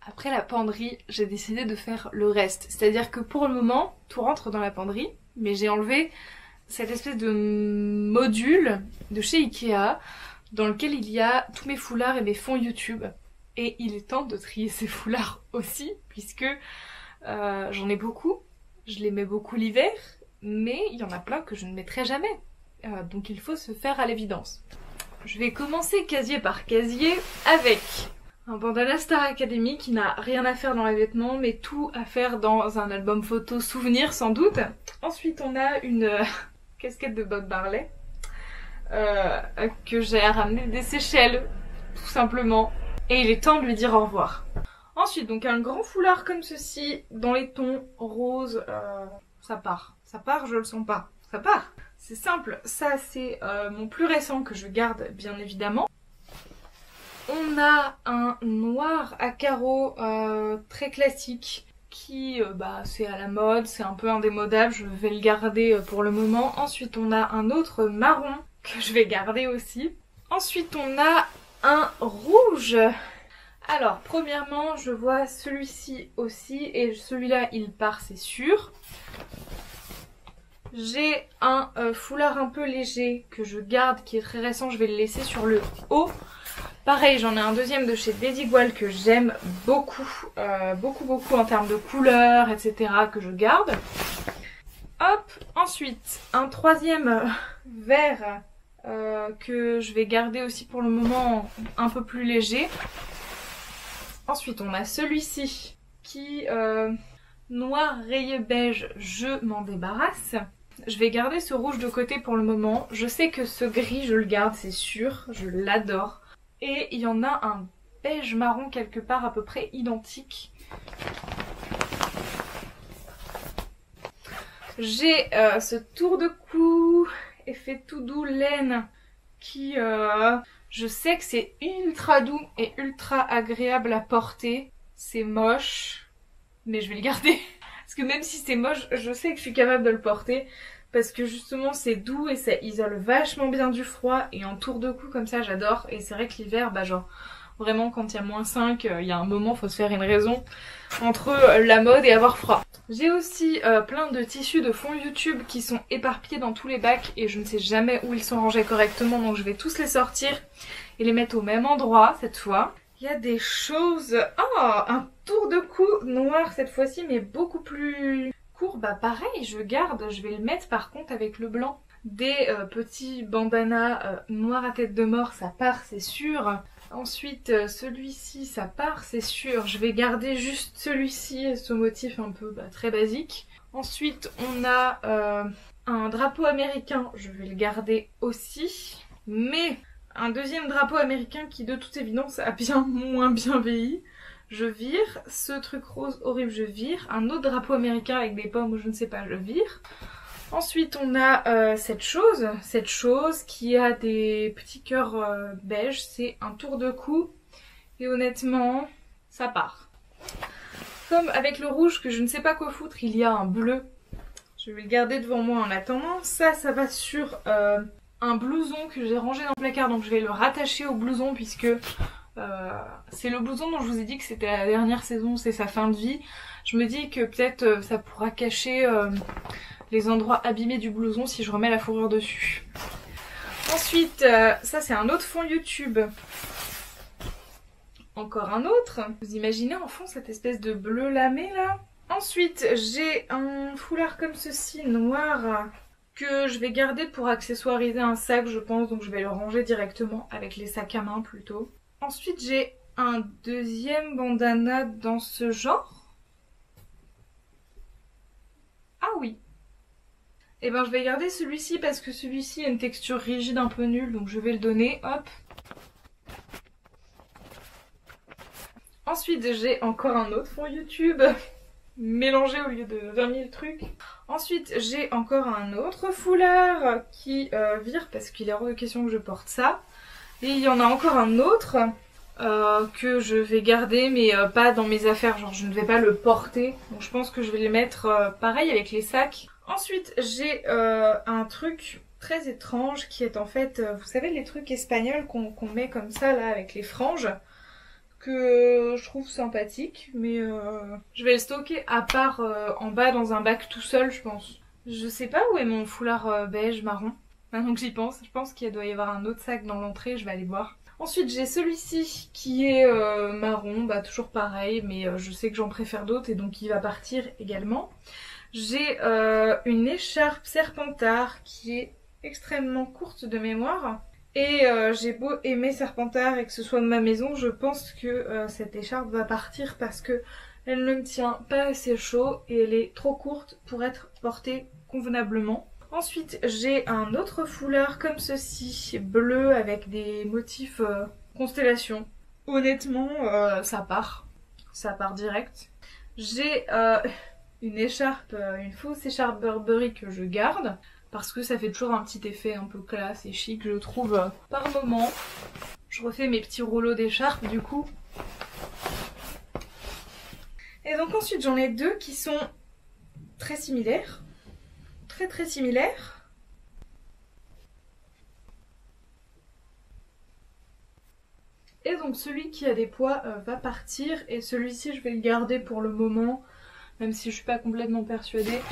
Après la penderie, j'ai décidé de faire le reste. C'est-à-dire que pour le moment, tout rentre dans la penderie, mais j'ai enlevé cette espèce de module de chez Ikea dans lequel il y a tous mes foulards et mes fonds YouTube. Et il est temps de trier ces foulards aussi, puisque j'en ai beaucoup. Je les mets beaucoup l'hiver, mais il y en a plein que je ne mettrai jamais. Donc il faut se faire à l'évidence. Je vais commencer casier par casier avec un bandana Star Academy qui n'a rien à faire dans les vêtements, mais tout à faire dans un album photo souvenir sans doute. Ensuite on a une casquette de Bob Marley que j'ai ramenée des Seychelles, tout simplement. Et il est temps de lui dire au revoir. Ensuite donc un grand foulard comme ceci, dans les tons rose, ça part. Ça part, je le sens pas. Ça part. C'est simple, ça c'est mon plus récent que je garde bien évidemment. On a un noir à carreaux très classique qui c'est à la mode, c'est un peu indémodable, je vais le garder pour le moment. Ensuite on a un autre marron que je vais garder aussi. Ensuite on a un rouge. Alors premièrement je vois celui-ci aussi et celui-là il part c'est sûr. J'ai un foulard un peu léger que je garde, qui est très récent, je vais le laisser sur le haut. Pareil, j'en ai un deuxième de chez Desigual que j'aime beaucoup, beaucoup en termes de couleur, etc. que je garde. Hop, ensuite, un troisième vert que je vais garder aussi pour le moment un peu plus léger. Ensuite, on a celui-ci qui... noir rayé beige, je m'en débarrasse. Je vais garder ce rouge de côté pour le moment. Je sais que ce gris, je le garde, c'est sûr. Je l'adore. Et il y en a un beige marron quelque part à peu près identique. J'ai ce tour de cou, effet tout doux laine, qui... je sais que c'est ultra doux et ultra agréable à porter. C'est moche, mais je vais le garder. Parce que même si c'est moche, je sais que je suis capable de le porter. Parce que justement c'est doux et ça isole vachement bien du froid. Et en tour de cou comme ça j'adore. Et c'est vrai que l'hiver, genre vraiment quand il y a -5, il y a un moment faut se faire une raison entre la mode et avoir froid. J'ai aussi plein de tissus de fond YouTube qui sont éparpillés dans tous les bacs. Et je ne sais jamais où ils sont rangés correctement. Donc je vais tous les sortir et les mettre au même endroit cette fois. Il y a des choses... Oh, un tour de cou noir cette fois-ci, mais beaucoup plus court. Bah pareil, je garde, je vais le mettre par contre avec le blanc. Des petits bandanas noirs à tête de mort, ça part, c'est sûr. Ensuite, celui-ci, ça part, c'est sûr. Je vais garder juste celui-ci, ce motif un peu très basique. Ensuite, on a un drapeau américain, je vais le garder aussi. Mais... un deuxième drapeau américain qui de toute évidence a bien moins bien vieilli. Je vire. Ce truc rose horrible, je vire. Un autre drapeau américain avec des pommes ou je ne sais pas, je vire. Ensuite on a cette chose qui a des petits cœurs beige. C'est un tour de cou. Et honnêtement, ça part. Comme avec le rouge que je ne sais pas quoi foutre, il y a un bleu. Je vais le garder devant moi en attendant. Ça va sur... un blouson que j'ai rangé dans le placard, donc je vais le rattacher au blouson puisque c'est le blouson dont je vous ai dit que c'était la dernière saison, c'est sa fin de vie. Je me dis que peut-être ça pourra cacher les endroits abîmés du blouson si je remets la fourrure dessus. Ensuite, ça c'est un autre fond YouTube. Encore un autre. Vous imaginez en fond cette espèce de bleu lamé là? Ensuite, j'ai un foulard comme ceci, noir... que je vais garder pour accessoiriser un sac je pense, donc je vais le ranger directement avec les sacs à main plutôt. Ensuite j'ai un deuxième bandana dans ce genre. Ah oui. Et ben je vais garder celui-ci parce que celui-ci a une texture rigide un peu nulle, donc je vais le donner, hop. Ensuite j'ai encore un autre fond YouTube. Mélangé au lieu de 20 000 trucs. Ensuite j'ai encore un autre foulard qui vire parce qu'il est hors de question que je porte ça. Et il y en a encore un autre que je vais garder mais pas dans mes affaires, genre je ne vais pas le porter. Donc je pense que je vais les mettre pareil avec les sacs. Ensuite j'ai un truc très étrange qui est en fait, vous savez les trucs espagnols qu'on met comme ça là avec les franges. que je trouve sympathique, mais je vais le stocker à part en bas dans un bac tout seul, je pense. Je sais pas où est mon foulard beige marron. Maintenant que j'y pense, je pense qu'il doit y avoir un autre sac dans l'entrée, je vais aller voir. Ensuite j'ai celui-ci qui est marron, bah toujours pareil, mais je sais que j'en préfère d'autres et donc il va partir également. J'ai une écharpe Serpentard qui est extrêmement courte de mémoire. Et j'ai beau aimer Serpentard et que ce soit de ma maison, je pense que cette écharpe va partir parce que elle ne me tient pas assez chaud et elle est trop courte pour être portée convenablement. Ensuite j'ai un autre foulard comme ceci, bleu avec des motifs constellation. Honnêtement ça part direct. J'ai une écharpe, une fausse écharpe Burberry que je garde. Parce que ça fait toujours un petit effet un peu classe et chic, je trouve, par moment. Je refais mes petits rouleaux d'écharpe du coup. Et donc ensuite j'en ai deux qui sont très similaires. Très similaires. Et donc celui qui a des pois va partir et celui-ci je vais le garder pour le moment. Même si je suis pas complètement persuadée.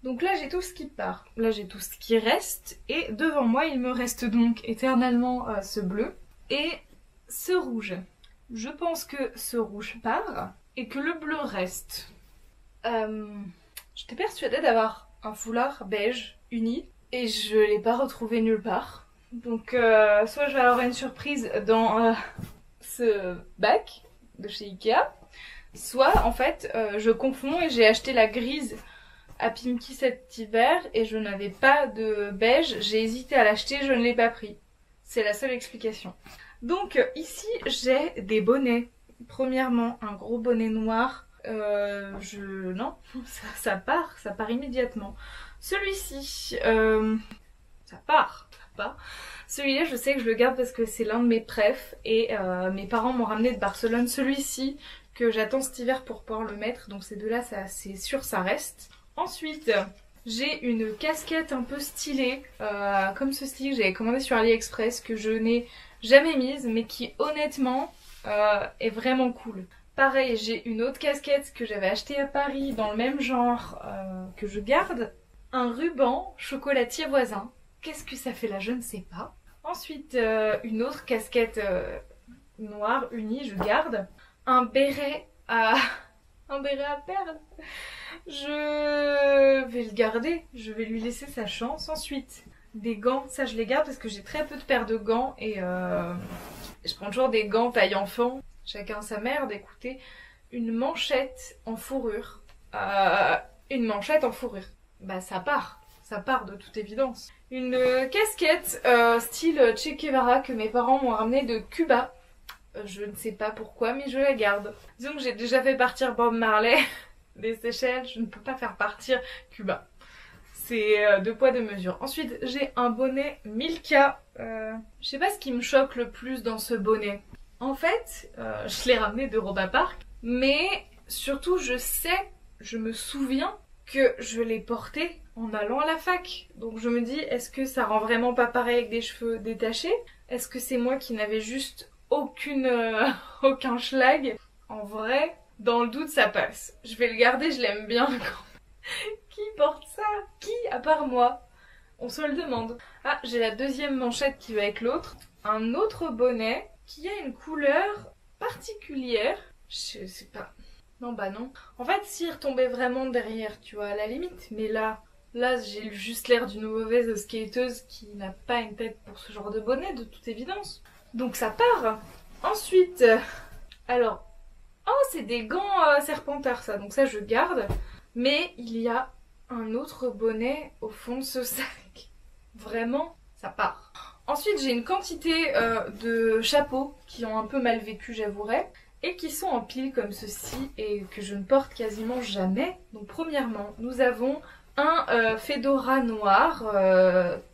Donc là j'ai tout ce qui part, là j'ai tout ce qui reste et devant moi il me reste donc éternellement ce bleu et ce rouge. Je pense que ce rouge part et que le bleu reste. J'étais persuadée d'avoir un foulard beige uni et je l'ai pas retrouvé nulle part. Donc soit je vais avoir une surprise dans ce bac de chez Ikea, soit en fait je confonds et j'ai acheté la grise à Pimki cet hiver et je n'avais pas de beige, j'ai hésité à l'acheter, je ne l'ai pas pris. C'est la seule explication. Donc ici j'ai des bonnets. Premièrement un gros bonnet noir, non, ça part immédiatement. Celui-ci, ça part. Celui-là je sais que je le garde parce que c'est l'un de mes préfs et mes parents m'ont ramené de Barcelone celui-ci que j'attends cet hiver pour pouvoir le mettre, donc ces deux-là c'est sûr ça reste. Ensuite, j'ai une casquette un peu stylée, comme ceci que j'avais commandé sur AliExpress, que je n'ai jamais mise, mais qui honnêtement est vraiment cool. Pareil, j'ai une autre casquette que j'avais achetée à Paris, dans le même genre, que je garde. Un ruban chocolatier voisin. Qu'est-ce que ça fait là? Je ne sais pas. Ensuite, une autre casquette noire unie, je garde. Un béret à... un béret à perles. Je vais le garder, je vais lui laisser sa chance. Ensuite, des gants, ça je les garde parce que j'ai très peu de paires de gants et je prends toujours des gants taille enfant. Chacun sa merde, écoutez. Une manchette en fourrure. Une manchette en fourrure. Bah ça part de toute évidence. Une casquette style Che Guevara que mes parents m'ont ramené de Cuba. Je ne sais pas pourquoi mais je la garde. Disons que j'ai déjà fait partir Bob Marley des Seychelles, je ne peux pas faire partir Cuba. C'est deux poids deux mesures. Ensuite j'ai un bonnet Milka. Je sais pas ce qui me choque le plus dans ce bonnet. En fait, je l'ai ramené d'Europa Park, mais surtout je me souviens que je l'ai porté en allant à la fac. Donc je me dis, est-ce que ça rend vraiment pas pareil avec des cheveux détachés? Est-ce que c'est moi qui n'avais juste aucun schlag? En vrai, dans le doute ça passe. Je vais le garder, je l'aime bien. Qui porte ça? Qui à part moi? On se le demande. Ah, j'ai la deuxième manchette qui va avec l'autre. Un autre bonnet qui a une couleur particulière. Je sais pas. Non bah non. En fait s'il retombait vraiment derrière, tu vois, à la limite. Mais là j'ai juste l'air d'une mauvaise skateuse qui n'a pas une tête pour ce genre de bonnet, de toute évidence. Donc ça part. Ensuite, alors... Oh, c'est des gants Serpentard ça, donc ça je garde. Mais il y a un autre bonnet au fond de ce sac. Vraiment, ça part. Ensuite, j'ai une quantité de chapeaux qui ont un peu mal vécu, j'avouerai. Et qui sont en pile comme ceci et que je ne porte quasiment jamais. Donc premièrement, nous avons un fedora noir,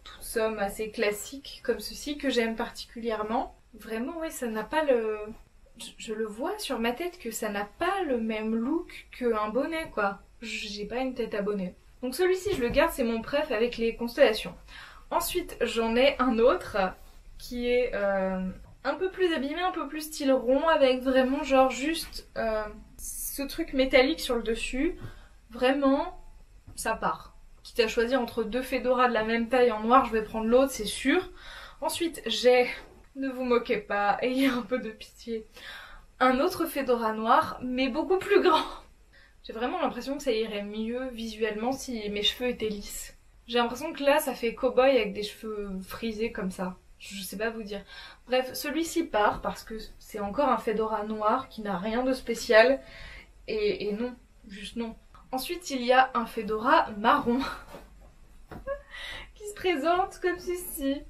toute somme assez classique comme ceci, que j'aime particulièrement. Vraiment, oui, ça n'a pas le... Je le vois sur ma tête que ça n'a pas le même look qu'un bonnet, quoi. J'ai pas une tête à bonnet. Donc celui-ci, je le garde, c'est mon préf avec les constellations. Ensuite, j'en ai un autre qui est un peu plus abîmé, un peu plus style rond, avec vraiment genre juste ce truc métallique sur le dessus. Vraiment, ça part. Quitte à choisir entre deux fedoras de la même taille en noir, je vais prendre l'autre, c'est sûr. Ensuite, j'ai, ne vous moquez pas, ayez un peu de pitié, un autre fedora noir, mais beaucoup plus grand. J'ai vraiment l'impression que ça irait mieux visuellement si mes cheveux étaient lisses. J'ai l'impression que là, ça fait cow-boy avec des cheveux frisés comme ça. Je sais pas vous dire. Bref, celui-ci part parce que c'est encore un fedora noir qui n'a rien de spécial. Et non, juste non. Ensuite, il y a un fedora marron qui se présente comme ceci.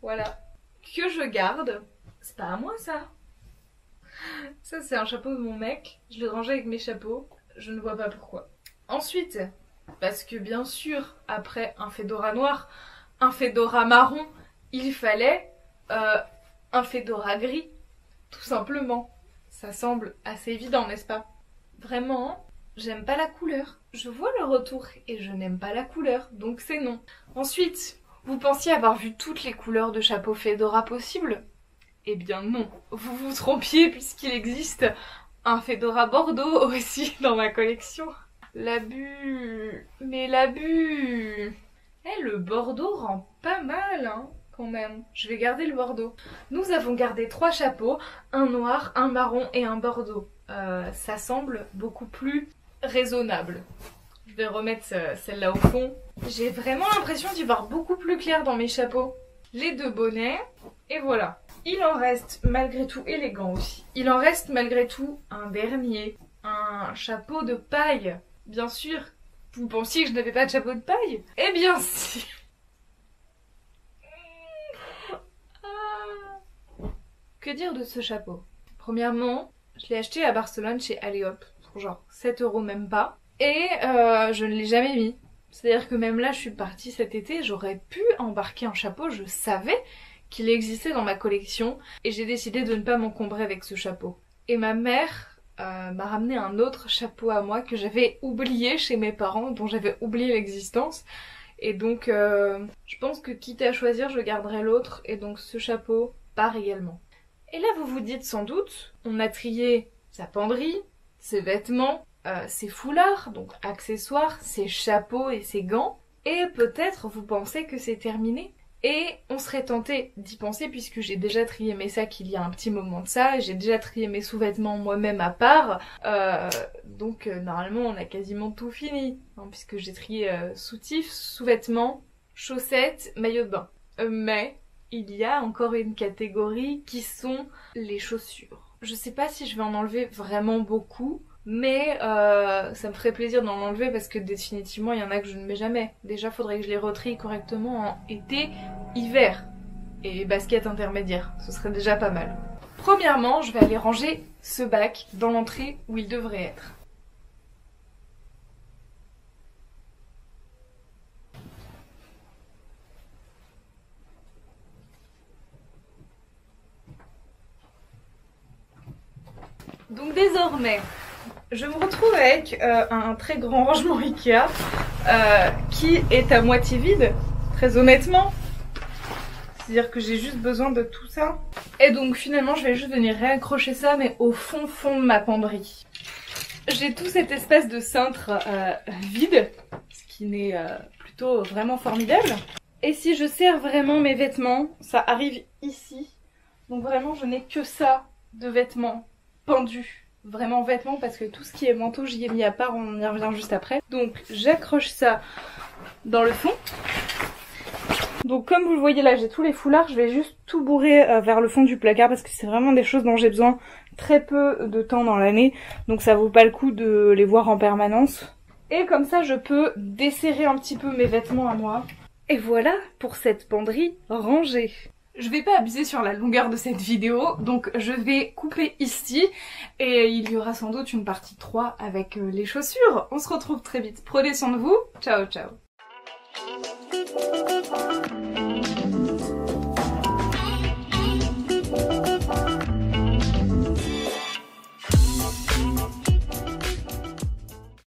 Voilà. Que je garde. C'est pas à moi ça. Ça c'est un chapeau de mon mec. Je l'ai rangé avec mes chapeaux. Je ne vois pas pourquoi. Ensuite, parce que bien sûr, après un fedora noir, un fedora marron, il fallait un fedora gris. Tout simplement. Ça semble assez évident, n'est-ce pas? Vraiment, j'aime pas la couleur. Je vois le retour et je n'aime pas la couleur, donc c'est non. Ensuite, vous pensiez avoir vu toutes les couleurs de chapeau fedora possibles? Eh bien non, vous vous trompiez puisqu'il existe un fedora bordeaux aussi dans ma collection. L'abus, mais l'abus. Eh, le bordeaux rend pas mal, hein, quand même. Je vais garder le bordeaux. Nous avons gardé 3 chapeaux, un noir, un marron et un bordeaux. Ça semble beaucoup plus raisonnable. Je vais remettre celle-là au fond. J'ai vraiment l'impression d'y voir beaucoup plus clair dans mes chapeaux. Les 2 bonnets, et voilà. Il en reste malgré tout, et les gants aussi, il en reste malgré tout un dernier, un chapeau de paille. Bien sûr, vous pensiez que je n'avais pas de chapeau de paille? Eh bien si. Que dire de ce chapeau? Premièrement, je l'ai acheté à Barcelone chez Allez-Hop, pour genre 7 € même pas. Et je ne l'ai jamais mis. C'est-à-dire que même là, je suis partie cet été, j'aurais pu embarquer un chapeau, je savais qu'il existait dans ma collection. Et j'ai décidé de ne pas m'encombrer avec ce chapeau. Et ma mère m'a ramené un autre chapeau à moi que j'avais oublié chez mes parents, dont j'avais oublié l'existence. Et donc, je pense que quitte à choisir, je garderai l'autre. Et donc ce chapeau part également. Et là, vous vous dites sans doute, on a trié sa penderie, ses vêtements, ses foulards, donc accessoires, ses chapeaux et ses gants. Et peut-être vous pensez que c'est terminé. Et on serait tenté d'y penser puisque j'ai déjà trié mes sacs il y a un petit moment de ça, et j'ai déjà trié mes sous-vêtements moi-même à part. Donc normalement on a quasiment tout fini, hein, puisque j'ai trié soutifs, sous-vêtements, chaussettes, maillot de bain. Mais il y a encore une catégorie qui sont les chaussures. Je sais pas si je vais en enlever vraiment beaucoup, mais ça me ferait plaisir d'en enlever parce que définitivement il y en a que je ne mets jamais. Déjà faudrait que je les retrie correctement en été, hiver et basket intermédiaire, ce serait déjà pas mal. Premièrement, je vais aller ranger ce bac dans l'entrée où il devrait être. Donc désormais, je me retrouve avec un très grand rangement Ikea qui est à moitié vide, très honnêtement. C'est-à-dire que j'ai juste besoin de tout ça. Et donc finalement, je vais juste venir réaccrocher ça, mais au fond de ma penderie. J'ai tout cet espèce de cintre vide, ce qui n'est plutôt vraiment formidable. Et si je serre vraiment mes vêtements, ça arrive ici. Donc vraiment, je n'ai que ça de vêtements pendus. Vraiment vêtements, parce que tout ce qui est manteau, j'y ai mis à part, on y revient juste après. Donc j'accroche ça dans le fond. Donc comme vous le voyez là, j'ai tous les foulards, je vais juste tout bourrer vers le fond du placard parce que c'est vraiment des choses dont j'ai besoin très peu de temps dans l'année. Donc ça vaut pas le coup de les voir en permanence. Et comme ça, je peux desserrer un petit peu mes vêtements à moi. Et voilà pour cette penderie rangée. Je vais pas abuser sur la longueur de cette vidéo, donc je vais couper ici et il y aura sans doute une partie 3 avec les chaussures. On se retrouve très vite. Prenez soin de vous. Ciao, ciao.